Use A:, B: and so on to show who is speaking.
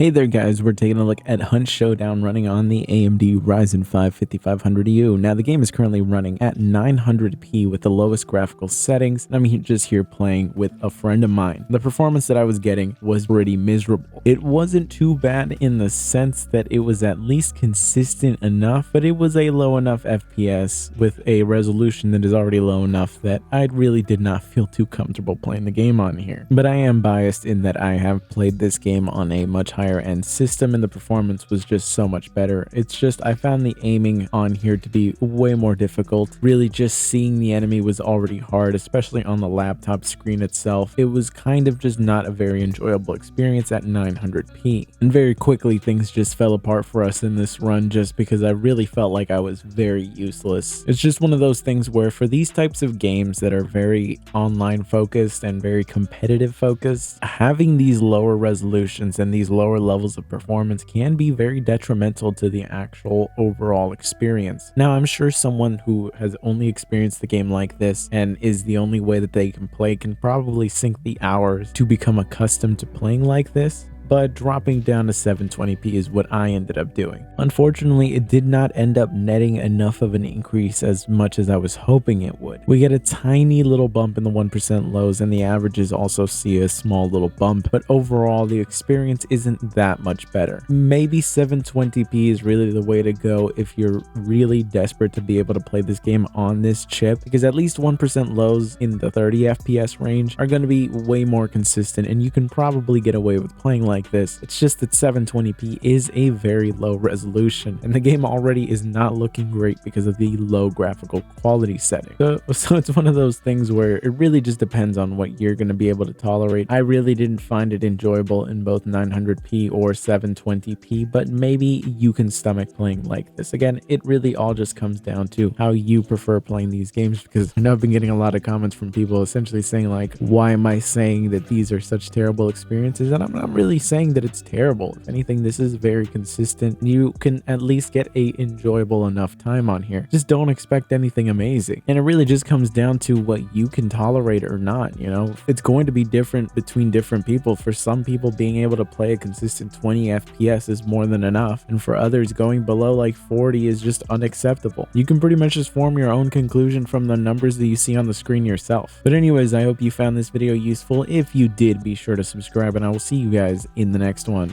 A: Hey there guys, we're taking a look at Hunt Showdown running on the AMD Ryzen 5 5500U. Now the game is currently running at 900p with the lowest graphical settings, and I'm just here playing with a friend of mine. The performance that I was getting was pretty miserable. It wasn't too bad in the sense that it was at least consistent enough, but it was a low enough FPS with a resolution that is already low enough that I really did not feel too comfortable playing the game on here. But I am biased in that I have played this game on a much higher end system and the performance was just so much better. It's just I found the aiming on here to be way more difficult. Really just seeing the enemy was already hard, especially on the laptop screen itself. It was kind of just not a very enjoyable experience at 900p. And very quickly things just fell apart for us in this run just because I really felt like I was very useless. It's just one of those things where for these types of games that are very online focused and very competitive focused, having these lower resolutions and these lower levels of performance can be very detrimental to the actual overall experience. Now, I'm sure someone who has only experienced the game like this and is the only way that they can play can probably sink the hours to become accustomed to playing like this, but dropping down to 720p is what I ended up doing. Unfortunately, it did not end up netting enough of an increase as much as I was hoping it would. We get a tiny little bump in the 1% lows and the averages also see a small little bump, but overall the experience isn't that much better. Maybe 720p is really the way to go if you're really desperate to be able to play this game on this chip, because at least 1% lows in the 30 FPS range are going to be way more consistent and you can probably get away with playing like this. It's just that 720p is a very low resolution and the game already is not looking great because of the low graphical quality setting. So it's one of those things where it really just depends on what you're going to be able to tolerate. I really didn't find it enjoyable in both 900p or 720p, but maybe you can stomach playing like this. Again, it really all just comes down to how you prefer playing these games, because I know I've been getting a lot of comments from people essentially saying like, why am I saying that these are such terrible experiences? And I'm not really saying that it's terrible. If anything, this is very consistent. You can at least get a enjoyable enough time on here. Just don't expect anything amazing. And it really just comes down to what you can tolerate or not. You know, it's going to be different between different people. For some people, being able to play a consistent 20 FPS is more than enough. And for others, going below like 40 is just unacceptable. You can pretty much just form your own conclusion from the numbers that you see on the screen yourself. But anyways, I hope you found this video useful. If you did, be sure to subscribe and I will see you guys in the next one.